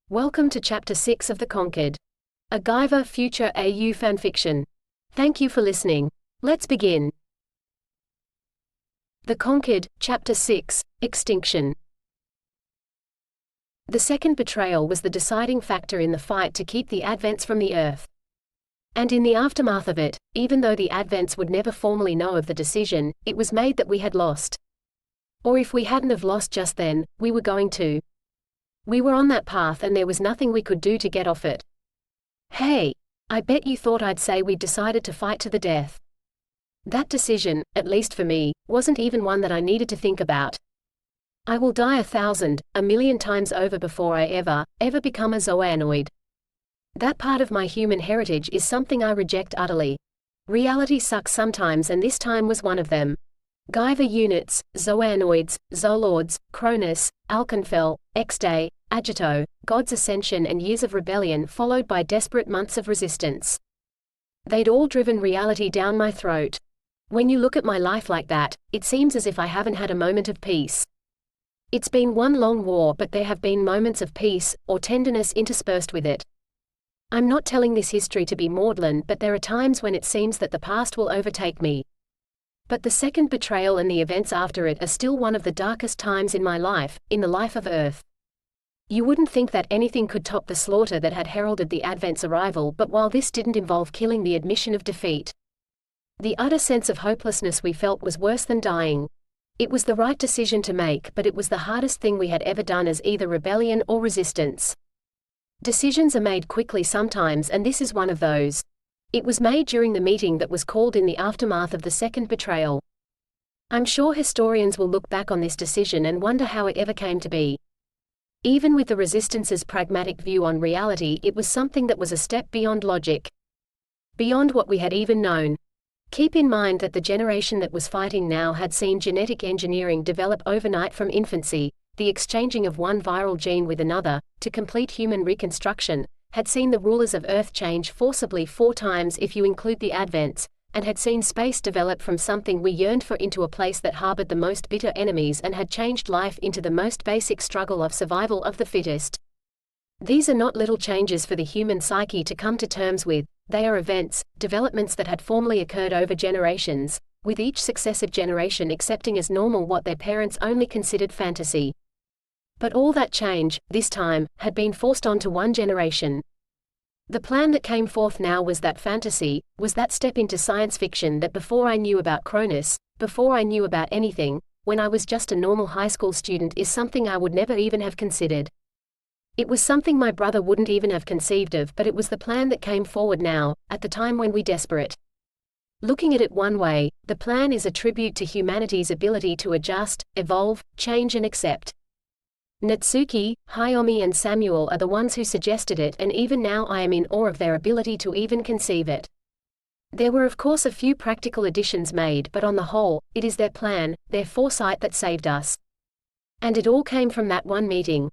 Welcome to Chapter 6 of The Conquered, a Guyver Future AU fanfiction. Thank you for listening. Let's begin. The Conquered, Chapter 6, Extinction. The second betrayal was the deciding factor in the fight to keep the Advents from the Earth. And in the aftermath of it, even though the Advents would never formally know of the decision, it was made that we had lost. Or if we hadn't have lost just then, we were going to. We were on that path and there was nothing we could do to get off it. Hey, I bet you thought I'd say we'd decided to fight to the death. That decision, at least for me, wasn't even one that I needed to think about. I will die 1,000, 1,000,000 times over before I ever become a zoanoid. That part of my human heritage is something I reject utterly. Reality sucks sometimes, and this time was one of them. Guyver units, zoanoids, zoolords, Cronus, Alkenfell, X-Day, Agito, God's ascension and years of rebellion followed by desperate months of resistance. They'd all driven reality down my throat. When you look at my life like that, it seems as if I haven't had a moment of peace. It's been one long war, but there have been moments of peace, or tenderness interspersed with it. I'm not telling this history to be maudlin, but there are times when it seems that the past will overtake me. But the second betrayal and the events after it are still one of the darkest times in my life, in the life of Earth. You wouldn't think that anything could top the slaughter that had heralded the Advent's arrival, but while this didn't involve killing, the admission of defeat, the utter sense of hopelessness we felt was worse than dying. It was the right decision to make, but it was the hardest thing we had ever done as either rebellion or resistance. Decisions are made quickly sometimes, and this is one of those. It was made during the meeting that was called in the aftermath of the second betrayal. I'm sure historians will look back on this decision and wonder how it ever came to be. Even with the Resistance's pragmatic view on reality, it was something that was a step beyond logic. Beyond what we had even known. Keep in mind that the generation that was fighting now had seen genetic engineering develop overnight from infancy, the exchanging of one viral gene with another, to complete human reconstruction, had seen the rulers of Earth change forcibly 4 times if you include the Advents, and had seen space develop from something we yearned for into a place that harbored the most bitter enemies, and had changed life into the most basic struggle of survival of the fittest. These are not little changes for the human psyche to come to terms with. They are events, developments that had formally occurred over generations, with each successive generation accepting as normal what their parents only considered fantasy. But all that change, this time, had been forced onto one generation. The plan that came forth now was that fantasy, was that step into science fiction that before I knew about Cronus, before I knew about anything, when I was just a normal high school student, is something I would never even have considered. It was something my brother wouldn't even have conceived of, but it was the plan that came forward now, at the time when we desperate. Looking at it one way, the plan is a tribute to humanity's ability to adjust, evolve, change and accept. Natsuki, Hayomi and Samuel are the ones who suggested it, and even now I am in awe of their ability to even conceive it. There were of course a few practical additions made, but on the whole, it is their plan, their foresight that saved us. And it all came from that one meeting.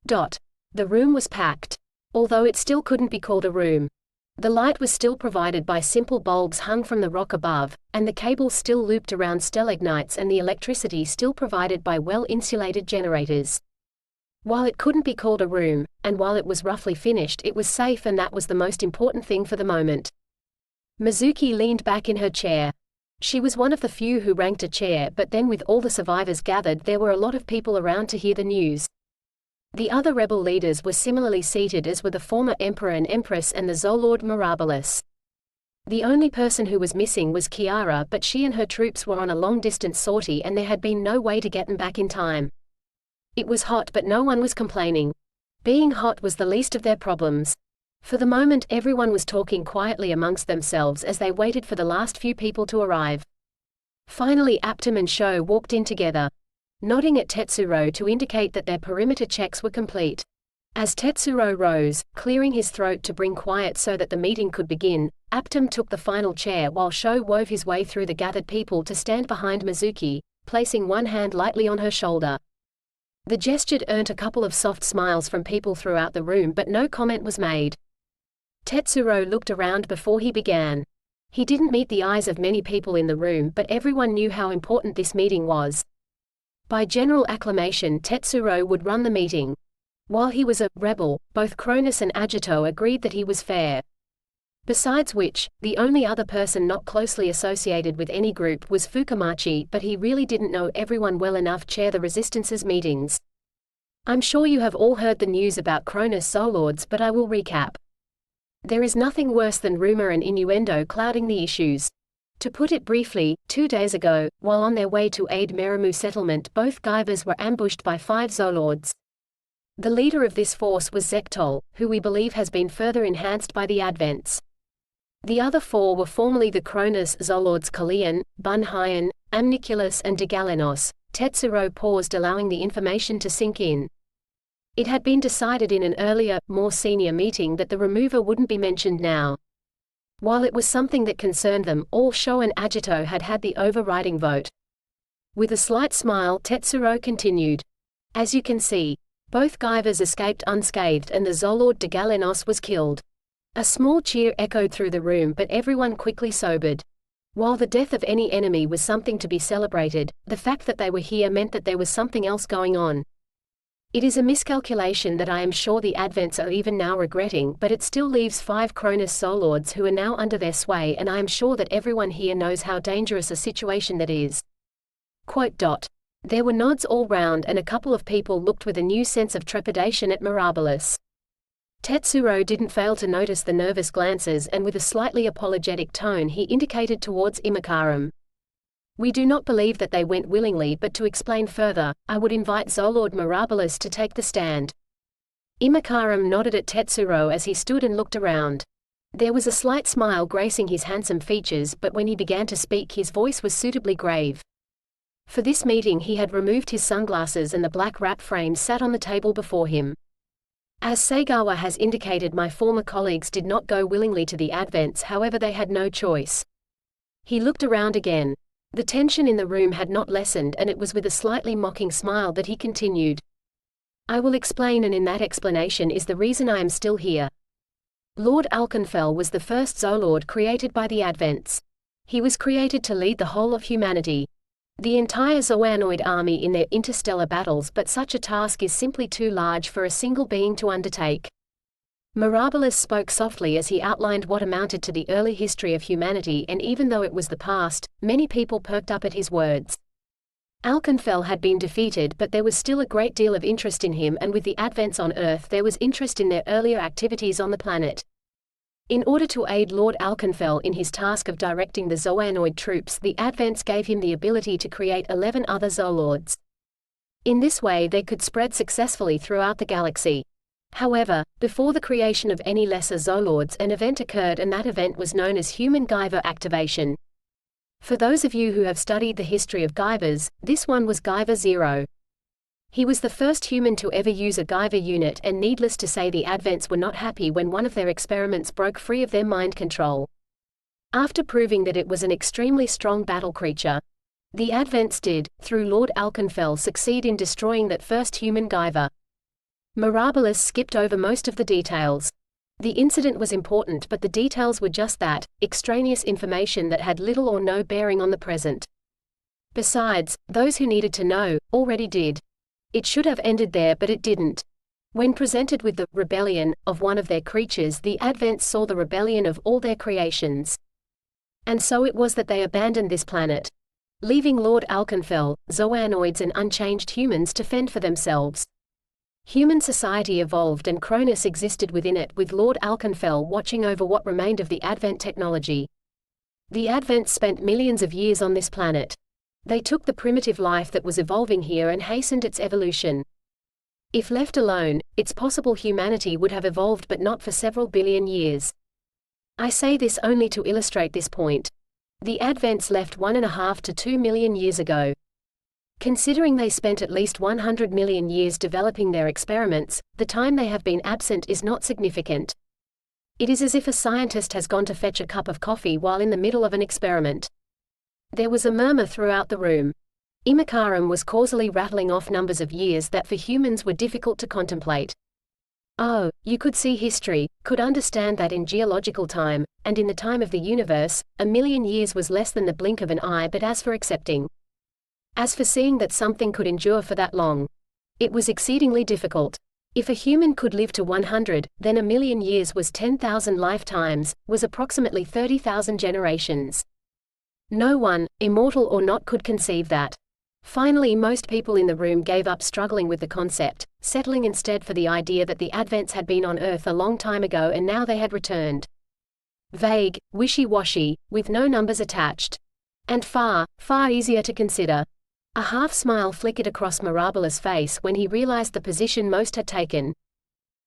The room was packed. Although it still couldn't be called a room. The light was still provided by simple bulbs hung from the rock above, and the cables still looped around stalagmites, and the electricity still provided by well-insulated generators. While it couldn't be called a room, and while it was roughly finished, it was safe, and that was the most important thing for the moment. Mizuki leaned back in her chair. She was one of the few who ranked a chair, but then with all the survivors gathered, there were a lot of people around to hear the news. The other rebel leaders were similarly seated, as were the former emperor and empress and the zoolord Mirabilis. The only person who was missing was Kiara, but she and her troops were on a long-distance sortie and there had been no way to get them back in time. It was hot, but no one was complaining. Being hot was the least of their problems. For the moment everyone was talking quietly amongst themselves as they waited for the last few people to arrive. Finally Aptum and Sho walked in together, nodding at Tetsuro to indicate that their perimeter checks were complete. As Tetsuro rose, clearing his throat to bring quiet so that the meeting could begin, Aptum took the final chair while Sho wove his way through the gathered people to stand behind Mizuki, placing one hand lightly on her shoulder. The gesture earned a couple of soft smiles from people throughout the room, but no comment was made. Tetsuro looked around before he began. He didn't meet the eyes of many people in the room, but everyone knew how important this meeting was. By general acclamation, Tetsuro would run the meeting. While he was a rebel, both Cronus and Agito agreed that he was fair. Besides which, the only other person not closely associated with any group was Fukamachi, but he really didn't know everyone well enough to chair the Resistance's meetings. I'm sure you have all heard the news about Cronus Zolords, but I will recap. There is nothing worse than rumor and innuendo clouding the issues. To put it briefly, 2 days ago, while on their way to aid Meramu settlement, both Guyvers were ambushed by 5 Zolords. The leader of this force was Zektol, who we believe has been further enhanced by the advents. The other 4 were formerly the Cronus Zolords Kalian, Bunhyan, Amniculus and Degalenos. Tetsuro paused, allowing the information to sink in. It had been decided in an earlier, more senior meeting that the remover wouldn't be mentioned now. While it was something that concerned them, all Sho and Agito had had the overriding vote. With a slight smile, Tetsuro continued. As you can see, both Guyvers escaped unscathed and the Zolord Degalenos was killed. A small cheer echoed through the room, but everyone quickly sobered. While the death of any enemy was something to be celebrated, the fact that they were here meant that there was something else going on. It is a miscalculation that I am sure the Advents are even now regretting, but it still leaves 5 Cronus Zolords who are now under their sway, and I am sure that everyone here knows how dangerous a situation that is. There were nods all round, and a couple of people looked with a new sense of trepidation at Mirabilis. Tetsuro didn't fail to notice the nervous glances, and with a slightly apologetic tone he indicated towards Imakaram. We do not believe that they went willingly, but to explain further, I would invite Zolord Mirabilis to take the stand. Imakaram nodded at Tetsuro as he stood and looked around. There was a slight smile gracing his handsome features, but when he began to speak his voice was suitably grave. For this meeting he had removed his sunglasses and the black wrap frame sat on the table before him. As Sagawa has indicated, my former colleagues did not go willingly to the Advents, however they had no choice. He looked around again. The tension in the room had not lessened, and it was with a slightly mocking smile that he continued. I will explain, and in that explanation is the reason I am still here. Lord Alkenfell was the first Zolord created by the Advents. He was created to lead the whole of humanity. The entire Zoanoid army in their interstellar battles, but such a task is simply too large for a single being to undertake. Mirabilis spoke softly as he outlined what amounted to the early history of humanity, and even though it was the past, many people perked up at his words. Alkenfell had been defeated, but there was still a great deal of interest in him, and with the Advents on Earth there was interest in their earlier activities on the planet. In order to aid Lord Alkenfell in his task of directing the Zoanoid troops, the Advents gave him the ability to create 11 other Zolords. In this way they could spread successfully throughout the galaxy. However, before the creation of any lesser Zolords, an event occurred, and that event was known as human Guyver activation. For those of you who have studied the history of Guyvers, this one was Guyver 0. He was the first human to ever use a Guyver unit, and needless to say the Advents were not happy when one of their experiments broke free of their mind control. After proving that it was an extremely strong battle creature, the Advents did, through Lord Alkenfell, succeed in destroying that first human Guyver. Mirabilis skipped over most of the details. The incident was important, but the details were just that, extraneous information that had little or no bearing on the present. Besides, those who needed to know, already did. It should have ended there, but it didn't. When presented with the rebellion of one of their creatures, the Advents saw the rebellion of all their creations. And so it was that they abandoned this planet, leaving Lord Alkenfell, Zoanoids and unchanged humans to fend for themselves. Human society evolved and Cronus existed within it, with Lord Alkenfell watching over what remained of the Advent technology. The Advents spent millions of years on this planet. They took the primitive life that was evolving here and hastened its evolution. If left alone, it's possible humanity would have evolved, but not for several billion years. I say this only to illustrate this point. The Advents left 1.5 to 2 million years ago. Considering they spent at least 100 million years developing their experiments, the time they have been absent is not significant. It is as if a scientist has gone to fetch a cup of coffee while in the middle of an experiment. There was a murmur throughout the room. Imakaram was causally rattling off numbers of years that for humans were difficult to contemplate. Oh, you could see history, could understand that in geological time, and in the time of the universe, 1 million years was less than the blink of an eye, but as for accepting As for seeing that something could endure for that long, it was exceedingly difficult. If a human could live to 100, then a million years was 10,000 lifetimes, was approximately 30,000 generations. No one, immortal or not, could conceive that. Finally, most people in the room gave up struggling with the concept, settling instead for the idea that the Advents had been on Earth a long time ago and now they had returned. Vague, wishy-washy, with no numbers attached. And far, far easier to consider. A half-smile flickered across Mirabel's face when he realized the position most had taken.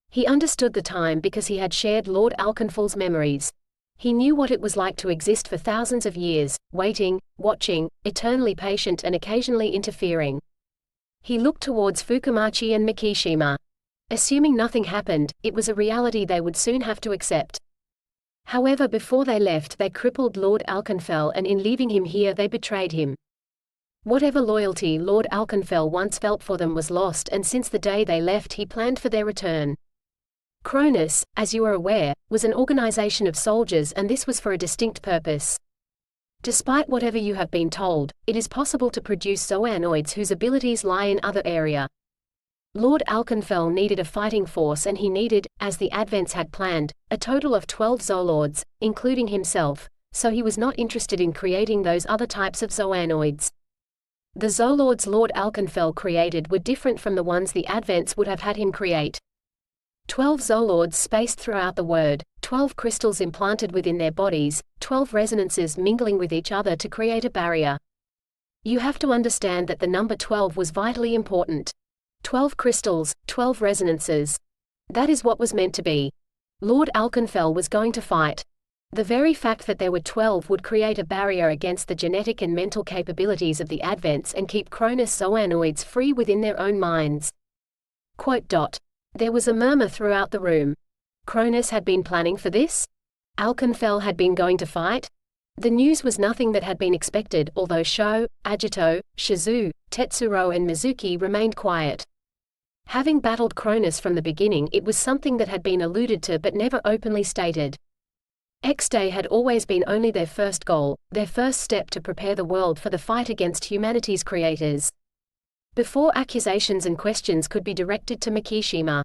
He understood the time because he had shared Lord Alconfal's memories. He knew what it was like to exist for thousands of years, waiting, watching, eternally patient and occasionally interfering. He looked towards Fukumachi and Mikishima. Assuming nothing happened, it was a reality they would soon have to accept. However, before they left, they crippled Lord Alconfal, and in leaving him here they betrayed him. Whatever loyalty Lord Alconfal once felt for them was lost, and since the day they left he planned for their return. Cronus, as you are aware, was an organization of soldiers, and this was for a distinct purpose. Despite whatever you have been told, it is possible to produce zoanoids whose abilities lie in other area. Lord Alconfal needed a fighting force, and he needed, as the Advents had planned, a total of 12 zoolords, including himself, so he was not interested in creating those other types of zoanoids. The zoolords Lord Alconfal created were different from the ones the Advents would have had him create. 12 zoolords spaced throughout the world, 12 crystals implanted within their bodies, 12 resonances mingling with each other to create a barrier. You have to understand that the number 12 was vitally important. 12 crystals, 12 resonances. That is what was meant to be. Lord Alconfal was going to fight. The very fact that there were 12 would create a barrier against the genetic and mental capabilities of the Advents and keep Cronus zoanoids free within their own minds. There was a murmur throughout the room. Cronus had been planning for this? Alconfal had been going to fight? The news was nothing that had been expected, although Sho, Agito, Shizu, Tetsuro and Mizuki remained quiet. Having battled Cronus from the beginning, it was something that had been alluded to but never openly stated. X-Day had always been only their first goal, their first step to prepare the world for the fight against humanity's creators. Before accusations and questions could be directed to Mikishima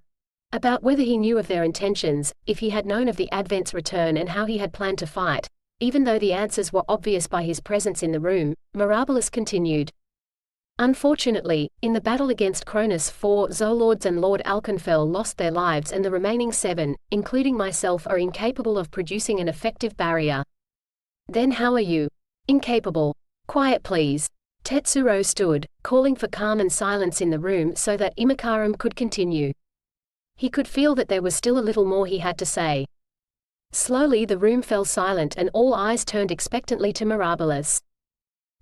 about whether he knew of their intentions, if he had known of the Advent's return and how he had planned to fight, even though the answers were obvious by his presence in the room, Mirabilis continued. Unfortunately, in the battle against Cronus, 4 zoolords and Lord Alconfal lost their lives, and the remaining 7, including myself, are incapable of producing an effective barrier. Then how are you? Incapable. Quiet please. Tetsuro stood, calling for calm and silence in the room so that Imakaram could continue. He could feel that there was still a little more he had to say. Slowly the room fell silent and all eyes turned expectantly to Mirabilis.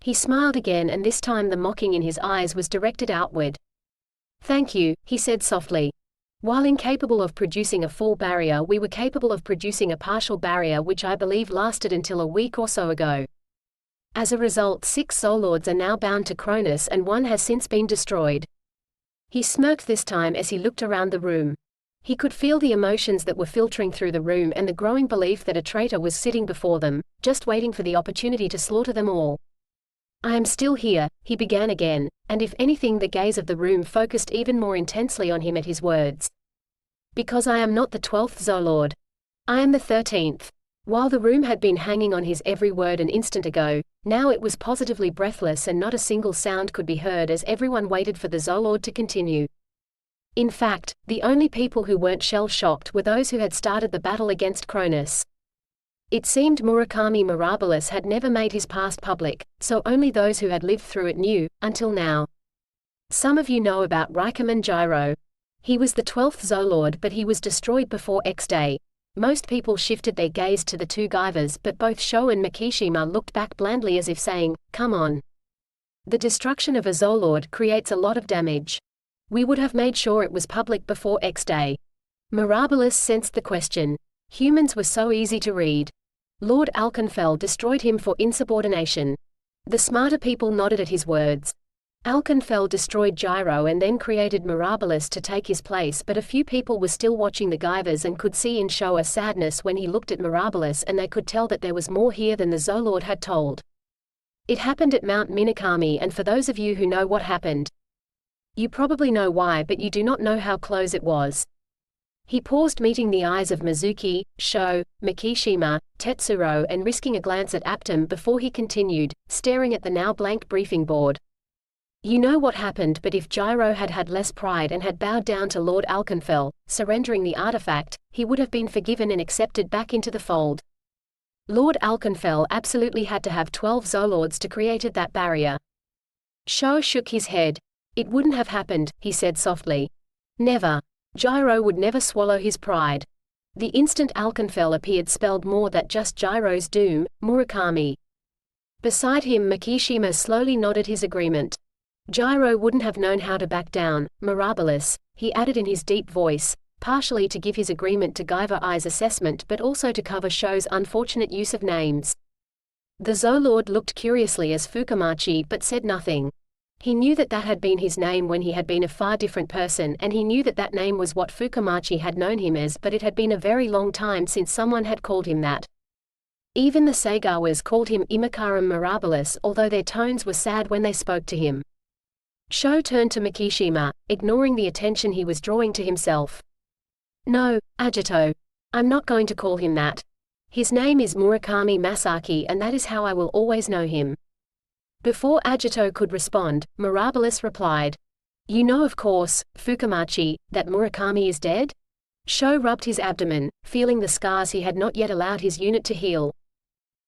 He smiled again, and this time the mocking in his eyes was directed outward. Thank you, he said softly. While incapable of producing a full barrier, we were capable of producing a partial barrier, which I believe lasted until a week or so ago. As a result, 6 zoolords are now bound to Cronus and 1 has since been destroyed. He smirked this time as he looked around the room. He could feel the emotions that were filtering through the room and the growing belief that a traitor was sitting before them, just waiting for the opportunity to slaughter them all. I am still here, he began again, and if anything the gaze of the room focused even more intensely on him at his words. Because I am not the 12th zoolord. I am the 13th. While the room had been hanging on his every word an instant ago, now it was positively breathless and not a single sound could be heard as everyone waited for the zoolord to continue. In fact, the only people who weren't shell-shocked were those who had started the battle against Cronus. It seemed Murakami Mirabilis had never made his past public, so only those who had lived through it knew, until now. Some of you know about Raikkonen Gyro. He was the 12th zoolord, but he was destroyed before X-Day. Most people shifted their gaze to the 2 Guyvers, but both Sho and Mikishima looked back blandly as if saying, come on. The destruction of a zoolord creates a lot of damage. We would have made sure it was public before X-Day. Mirabilis sensed the question. Humans were so easy to read. Lord Alconfal destroyed him for insubordination. The smarter people nodded at his words. Alconfal destroyed Gyro and then created Mirabilis to take his place, but a few people were still watching the Guyvers and could see in Sho a sadness when he looked at Mirabilis, and they could tell that there was more here than the zoolord had told. It happened at Mount Minakami, and for those of you who know what happened, you probably know why, but you do not know how close it was. He paused, meeting the eyes of Mizuki, Sho, Mikishima, Tetsuro, and risking a glance at Aptum before he continued, staring at the now blank briefing board. You know what happened, but if Gyro had had less pride and had bowed down to Lord Alkenfell, surrendering the artifact, he would have been forgiven and accepted back into the fold. Lord Alkenfell absolutely had to have 12 Zolords to create that barrier. Sho shook his head. It wouldn't have happened, he said softly. Never. Gyro would never swallow his pride. The instant Alkenfell appeared spelled more than just Gyro's doom, Murakami. Beside him, Mikishima slowly nodded his agreement. Gyro wouldn't have known how to back down, Mirabilis, he added in his deep voice, partially to give his agreement to Guyver I's assessment but also to cover Sho's unfortunate use of names. The Zolord looked curiously as Fukamachi but said nothing. He knew that had been his name when he had been a far different person, and he knew that name was what Fukamachi had known him as, but it had been a very long time since someone had called him that. Even the Sagawas called him Imakaram Mirabilis, although their tones were sad when they spoke to him. Sho turned to Mikishima, ignoring the attention he was drawing to himself. No, Agito. I'm not going to call him that. His name is Murakami Masaki, and that is how I will always know him. Before Agito could respond, Mirabilis replied. You know, of course, Fukamachi, that Murakami is dead? Sho rubbed his abdomen, feeling the scars he had not yet allowed his unit to heal.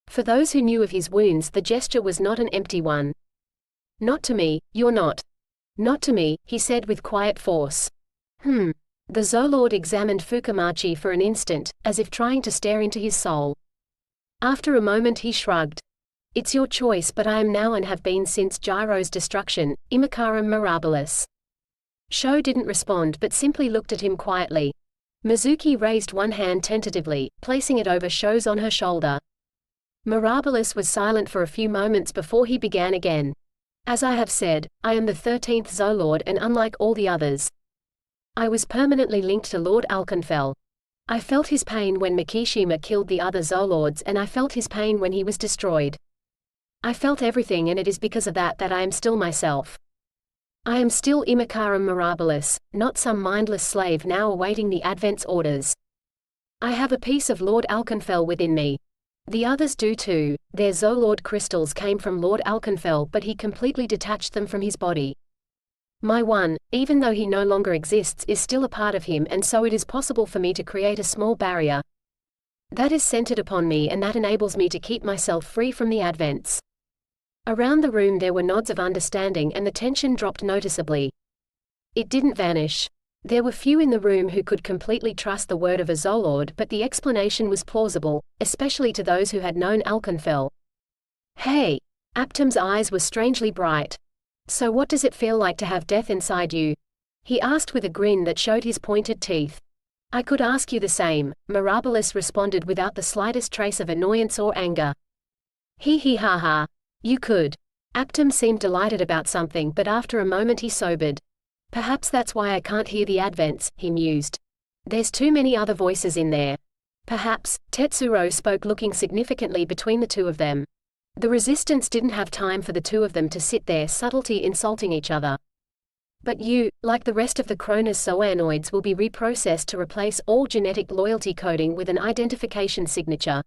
For those who knew of his wounds, the gesture was not an empty one. Not to me, you're not. Not to me, he said with quiet force. The Zolord examined Fukamachi for an instant, as if trying to stare into his soul. After a moment he shrugged. It's your choice, but I am now and have been since Gyro's destruction, Imakaram Mirabilis. Sho didn't respond but simply looked at him quietly. Mizuki raised one hand tentatively, placing it over Sho's on her shoulder. Mirabilis was silent for a few moments before he began again. As I have said, I am the 13th Zolord, and unlike all the others, I was permanently linked to Lord Alkenfell. I felt his pain when Mikishima killed the other Zolords, and I felt his pain when he was destroyed. I felt everything, and it is because of that I am still myself. I am still Imakaram Mirabilis, not some mindless slave now awaiting the Advent's orders. I have a piece of Lord Alkenfell within me. The others do too. Their Zolord crystals came from Lord Alkenfell, but he completely detached them from his body. My one, even though he no longer exists, is still a part of him, and so it is possible for me to create a small barrier that is centered upon me, and that enables me to keep myself free from the Advents. Around the room there were nods of understanding, and the tension dropped noticeably. It didn't vanish. There were few in the room who could completely trust the word of a Zolord, but the explanation was plausible, especially to those who had known Alkenfell. Hey! Aptum's eyes were strangely bright. So what does it feel like to have death inside you? He asked with a grin that showed his pointed teeth. I could ask you the same, Mirabilis responded without the slightest trace of annoyance or anger. Hee ha ha. You could. Aptum seemed delighted about something, but after a moment he sobered. Perhaps that's why I can't hear the Advents, he mused. There's too many other voices in there. Perhaps, Tetsuro spoke, looking significantly between the two of them. The resistance didn't have time for the two of them to sit there subtly insulting each other. But you, like the rest of the Cronus zoanoids, will be reprocessed to replace all genetic loyalty coding with an identification signature.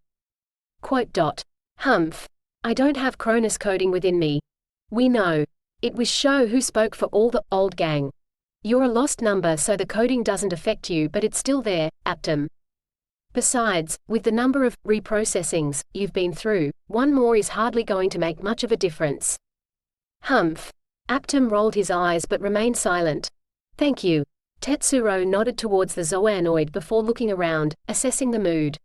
Humph. I don't have Cronus coding within me. We know. It was Sho who spoke for all the old gang. You're a lost number, so the coding doesn't affect you, but it's still there, Aptum. Besides, with the number of reprocessings you've been through, one more is hardly going to make much of a difference. Humph. Aptum rolled his eyes but remained silent. Thank you. Tetsuro nodded towards the zoanoid before looking around, assessing the mood.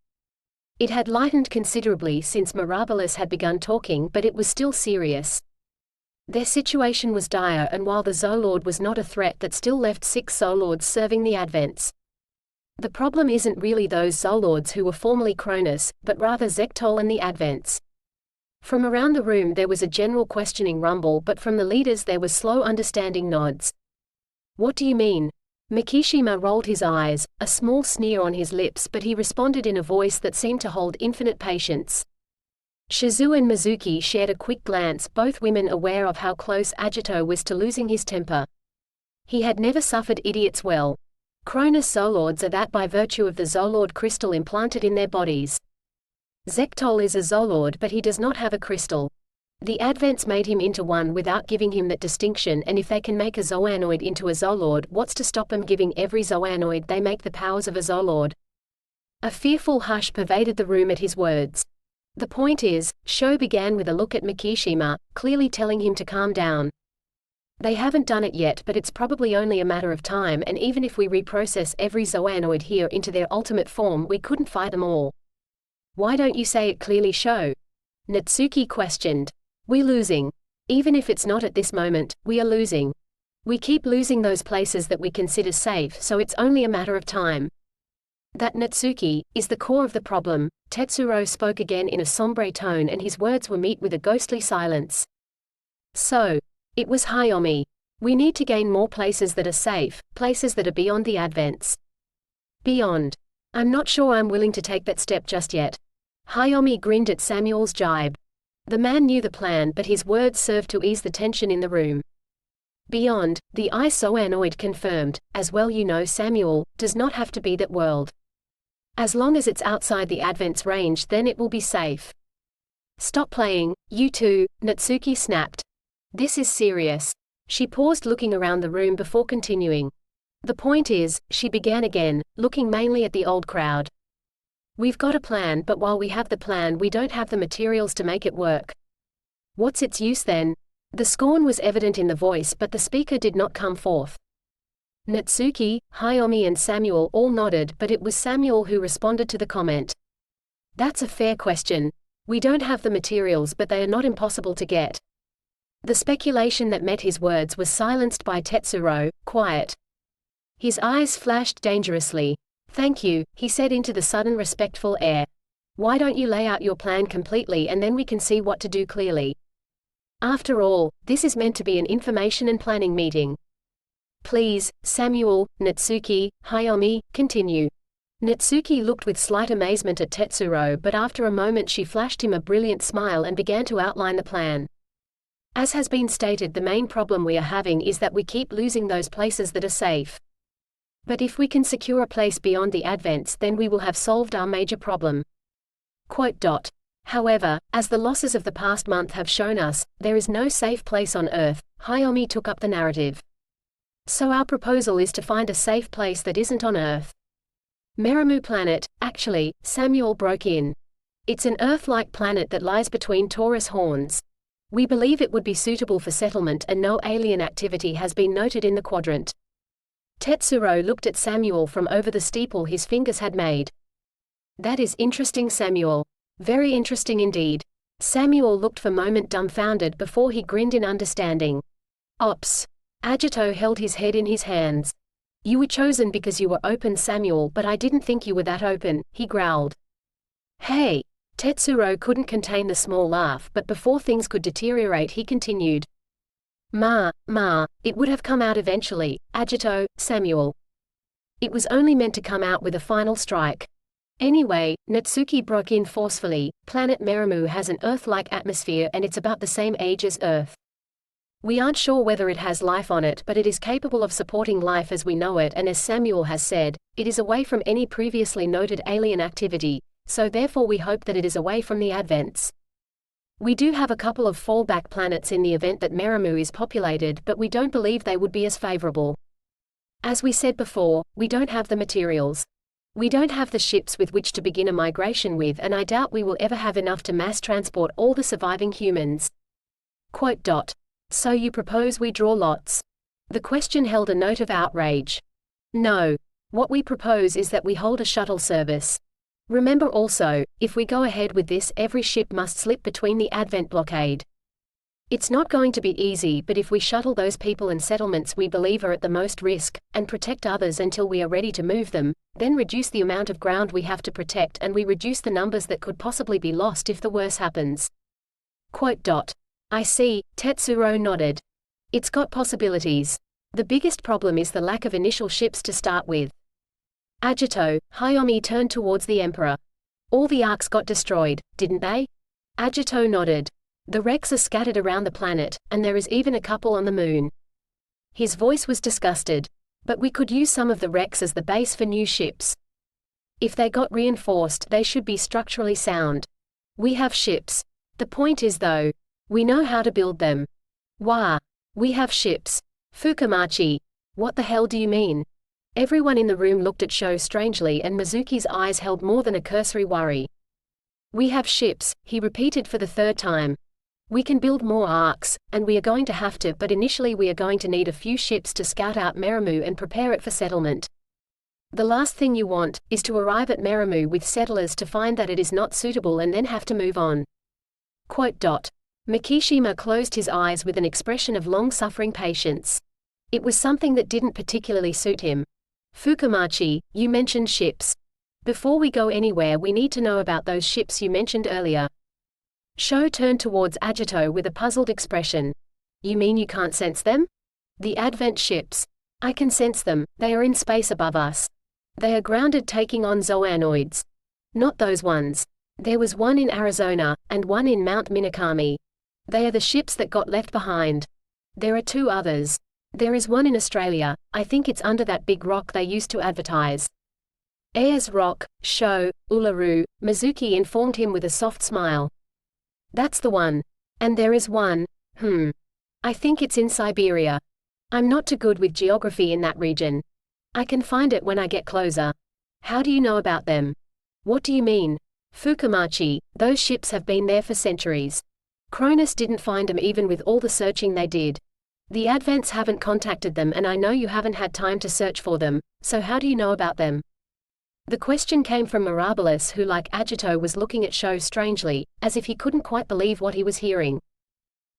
It had lightened considerably since Mirabilis had begun talking, but it was still serious. Their situation was dire, and while the Zolord was not a threat, that still left 6 Zolords serving the Advents. The problem isn't really those Zolords who were formerly Cronus, but rather Zektol and the Advents. From around the room there was a general questioning rumble, but from the leaders there was slow understanding nods. What do you mean? Mikishima rolled his eyes, a small sneer on his lips, but he responded in a voice that seemed to hold infinite patience. Shizu and Mizuki shared a quick glance, both women aware of how close Agito was to losing his temper. He had never suffered idiots well. Cronus Zolords are that by virtue of the Zolord crystal implanted in their bodies. Zektol is a Zolord, but he does not have a crystal. The Advents made him into one without giving him that distinction, and if they can make a Zoanoid into a Zolord, what's to stop them giving every Zoanoid they make the powers of a Zolord? A fearful hush pervaded the room at his words. The point is, Sho began with a look at Mikishima, clearly telling him to calm down. They haven't done it yet, but it's probably only a matter of time, and even if we reprocess every Zoanoid here into their ultimate form, we couldn't fight them all. Why don't you say it clearly, Sho? Natsuki questioned. We're losing. Even if it's not at this moment, we are losing. We keep losing those places that we consider safe, so it's only a matter of time. That, Natsuki, is the core of the problem. Tetsuro spoke again in a sombre tone, and his words were met with a ghostly silence. So, it was Hayomi. We need to gain more places that are safe, places that are beyond the Advents. Beyond. I'm not sure I'm willing to take that step just yet. Hayomi grinned at Samuel's jibe. The man knew the plan, but his words served to ease the tension in the room. Beyond, the Zoanoid confirmed, as well you know, Samuel, does not have to be that world. As long as it's outside the Advent's range, then it will be safe. Stop playing, you two, Natsuki snapped. This is serious. She paused, looking around the room before continuing. The point is, she began again, looking mainly at the old crowd. We've got a plan, but while we have the plan, we don't have the materials to make it work. What's its use then? The scorn was evident in the voice, but the speaker did not come forth. Natsuki, Hayomi and Samuel all nodded, but it was Samuel who responded to the comment. That's a fair question. We don't have the materials, but they are not impossible to get. The speculation that met his words was silenced by Tetsuro, quiet. His eyes flashed dangerously. Thank you, he said into the sudden respectful air. Why don't you lay out your plan completely and then we can see what to do clearly? After all, this is meant to be an information and planning meeting. Please, Samuel, Natsuki, Hayomi, continue. Natsuki looked with slight amazement at Tetsuro, but after a moment she flashed him a brilliant smile and began to outline the plan. As has been stated, the main problem we are having is that we keep losing those places that are safe. But if we can secure a place beyond the Advents, then we will have solved our major problem. However, as the losses of the past month have shown us, there is no safe place on Earth. Hayomi took up the narrative. So our proposal is to find a safe place that isn't on Earth. Meramu planet, actually, Samuel broke in. It's an Earth-like planet that lies between Taurus horns. We believe it would be suitable for settlement and no alien activity has been noted in the quadrant. Tetsuro looked at Samuel from over the steeple his fingers had made. That is interesting, Samuel. Very interesting indeed. Samuel looked for a moment dumbfounded before he grinned in understanding. Ops. Agito held his head in his hands. You were chosen because you were open, Samuel, but I didn't think you were that open, he growled. Hey! Tetsuro couldn't contain the small laugh, but before things could deteriorate he continued. It would have come out eventually, Agito, Samuel. It was only meant to come out with a final strike. Anyway, Natsuki broke in forcefully, planet Meramu has an Earth-like atmosphere and it's about the same age as Earth. We aren't sure whether it has life on it, but it is capable of supporting life as we know it, and as Samuel has said, it is away from any previously noted alien activity, so therefore we hope that it is away from the Advents. We do have a couple of fallback planets in the event that Meramu is populated, but we don't believe they would be as favorable. As we said before, we don't have the materials. We don't have the ships with which to begin a migration with, and I doubt we will ever have enough to mass transport all the surviving humans. So you propose we draw lots? The question held a note of outrage. No. What we propose is that we hold a shuttle service. Remember also, if we go ahead with this, every ship must slip between the Advent blockade. It's not going to be easy, but if we shuttle those people and settlements we believe are at the most risk, and protect others until we are ready to move them, then reduce the amount of ground we have to protect and we reduce the numbers that could possibly be lost if the worst happens. I see, Tetsuro nodded. It's got possibilities. The biggest problem is the lack of initial ships to start with. Agito, Hayomi turned towards the Emperor. All the arcs got destroyed, didn't they? Agito nodded. The wrecks are scattered around the planet, and there is even a couple on the moon. His voice was disgusted. But we could use some of the wrecks as the base for new ships. If they got reinforced, they should be structurally sound. We have ships. The point is though, we know how to build them. Wah! We have ships. Fukumachi. What the hell do you mean? Everyone in the room looked at Sho strangely, and Mizuki's eyes held more than a cursory worry. We have ships, he repeated for the third time. We can build more arcs, and we are going to have to, but initially we are going to need a few ships to scout out Meramu and prepare it for settlement. The last thing you want is to arrive at Meramu with settlers to find that it is not suitable and then have to move on. Quote. Mikishima closed his eyes with an expression of long-suffering patience. It was something that didn't particularly suit him. Fukumachi, you mentioned ships. Before we go anywhere, we need to know about those ships you mentioned earlier. Sho turned towards Agito with a puzzled expression. You mean you can't sense them? The Advent ships. I can sense them, they are in space above us. They are grounded taking on zoanoids. Not those ones. There was one in Arizona, and one in Mount Minakami. They are the ships that got left behind. There are two others. There is one in Australia, I think it's under that big rock they used to advertise. Ayers Rock, Sho, Uluru, Mizuki informed him with a soft smile. That's the one. And there is one, I think it's in Siberia. I'm not too good with geography in that region. I can find it when I get closer. How do you know about them? What do you mean? Fukumachi, those ships have been there for centuries. Cronus didn't find them even with all the searching they did. The Advents haven't contacted them, and I know you haven't had time to search for them, so how do you know about them? The question came from Mirabilis, who like Agito was looking at Sho strangely, as if he couldn't quite believe what he was hearing.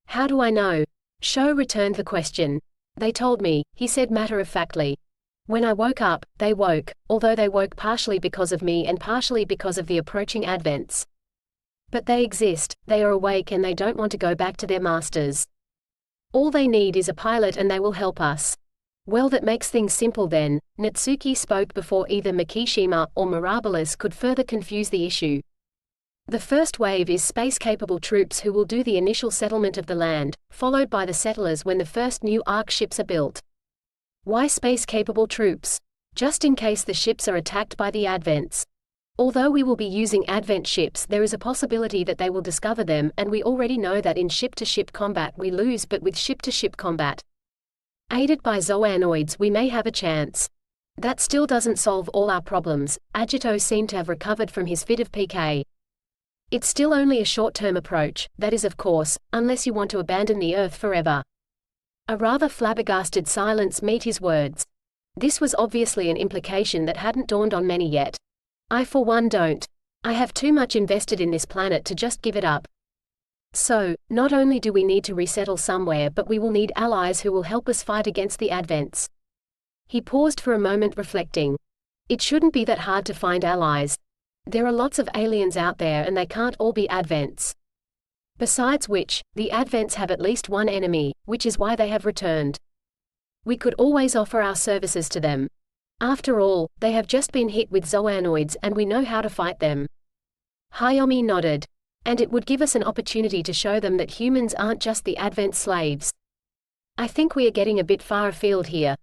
How do I know? Sho returned the question. They told me, he said matter-of-factly. When I woke up, they woke, although they woke partially because of me and partially because of the approaching Advents. But they exist, they are awake, and they don't want to go back to their masters. All they need is a pilot and they will help us. Well, that makes things simple then. Natsuki spoke before either Mikishima or Mirabilis could further confuse the issue. The first wave is space-capable troops who will do the initial settlement of the land, followed by the settlers when the first new arc ships are built. Why space-capable troops? Just in case the ships are attacked by the Advents. Although we will be using Advent ships, there is a possibility that they will discover them, and we already know that in ship-to-ship combat we lose, but with ship-to-ship combat, aided by zoanoids, we may have a chance. That still doesn't solve all our problems. Agito seemed to have recovered from his fit of PK. It's still only a short-term approach, that is of course, unless you want to abandon the Earth forever. A rather flabbergasted silence met his words. This was obviously an implication that hadn't dawned on many yet. I for one don't. I have too much invested in this planet to just give it up. So, not only do we need to resettle somewhere, but we will need allies who will help us fight against the Advents. He paused for a moment, reflecting. It shouldn't be that hard to find allies. There are lots of aliens out there and they can't all be Advents. Besides which, the Advents have at least one enemy, which is why they have returned. We could always offer our services to them. After all, they have just been hit with zoanoids and we know how to fight them. Hayomi nodded. And it would give us an opportunity to show them that humans aren't just the Advent slaves. I think we are getting a bit far afield here.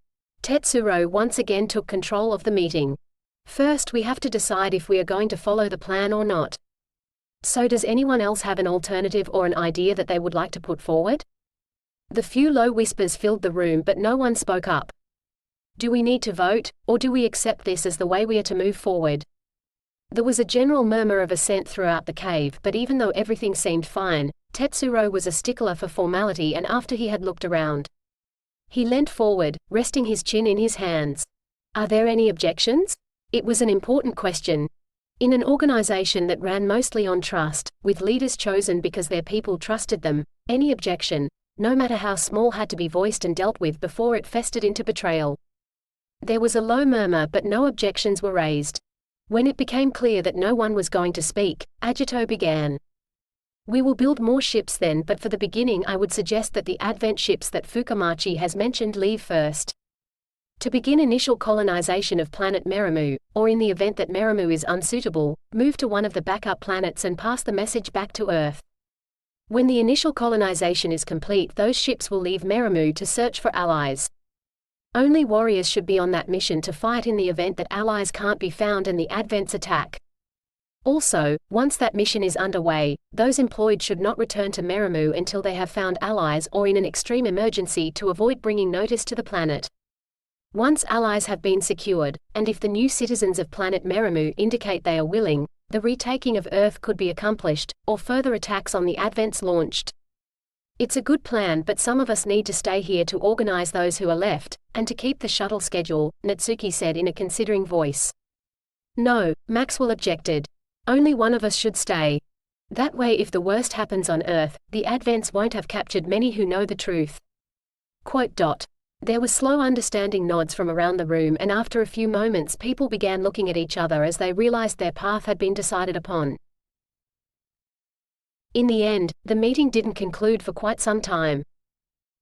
Tetsuro once again took control of the meeting. First, we have to decide if we are going to follow the plan or not. So does anyone else have an alternative or an idea that they would like to put forward? The few low whispers filled the room, but no one spoke up. Do we need to vote, or do we accept this as the way we are to move forward? There was a general murmur of assent throughout the cave, but even though everything seemed fine, Tetsuro was a stickler for formality, and after he had looked around, he leant forward, resting his chin in his hands. Are there any objections? It was an important question. In an organization that ran mostly on trust, with leaders chosen because their people trusted them, any objection, no matter how small, had to be voiced and dealt with before it festered into betrayal. There was a low murmur, but no objections were raised. When it became clear that no one was going to speak, Agito began. We will build more ships then, but for the beginning I would suggest that the Advent ships that Fukumachi has mentioned leave first. To begin initial colonization of planet Meramu, or in the event that Meramu is unsuitable, move to one of the backup planets and pass the message back to Earth. When the initial colonization is complete, those ships will leave Meramu to search for allies. Only warriors should be on that mission to fight in the event that allies can't be found and the Advents attack. Also, once that mission is underway, those employed should not return to Meramu until they have found allies or in an extreme emergency to avoid bringing notice to the planet. Once allies have been secured, and if the new citizens of planet Meramu indicate they are willing, the retaking of Earth could be accomplished, or further attacks on the Advents launched. It's a good plan, but some of us need to stay here to organize those who are left, and to keep the shuttle schedule, Natsuki said in a considering voice. No, Maxwell objected. Only one of us should stay. That way, if the worst happens on Earth, the Advents won't have captured many who know the truth. Quote. There were slow understanding nods from around the room, and after a few moments people began looking at each other as they realized their path had been decided upon. In the end, the meeting didn't conclude for quite some time.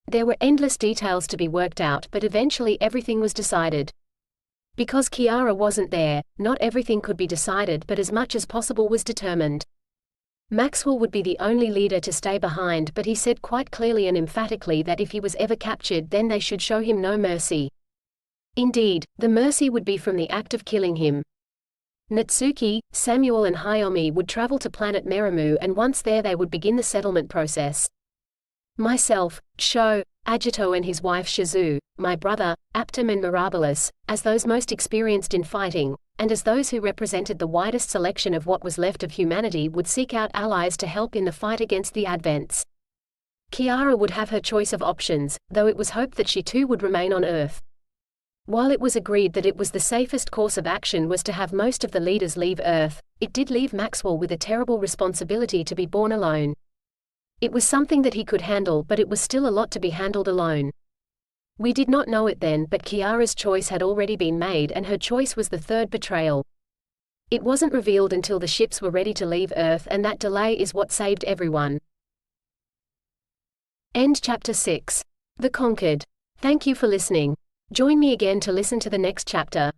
There were endless details to be worked out, but eventually everything was decided. Because Kiara wasn't there, not everything could be decided, but as much as possible was determined. Maxwell would be the only leader to stay behind, but he said quite clearly and emphatically that if he was ever captured, then they should show him no mercy. Indeed, the mercy would be from the act of killing him. Natsuki, Samuel and Hayomi would travel to planet Meramu, and once there they would begin the settlement process. Myself, Sho, Agito and his wife Shizu, my brother, Aptum and Mirabilis, as those most experienced in fighting, and as those who represented the widest selection of what was left of humanity, would seek out allies to help in the fight against the Advents. Kiara would have her choice of options, though it was hoped that she too would remain on Earth. While it was agreed that it was the safest course of action was to have most of the leaders leave Earth, it did leave Maxwell with a terrible responsibility to be born alone. It was something that he could handle, but it was still a lot to be handled alone. We did not know it then, but Kiara's choice had already been made, and her choice was the third betrayal. It wasn't revealed until the ships were ready to leave Earth, and that delay is what saved everyone. End chapter 6. The Conquered. Thank you for listening. Join me again to listen to the next chapter.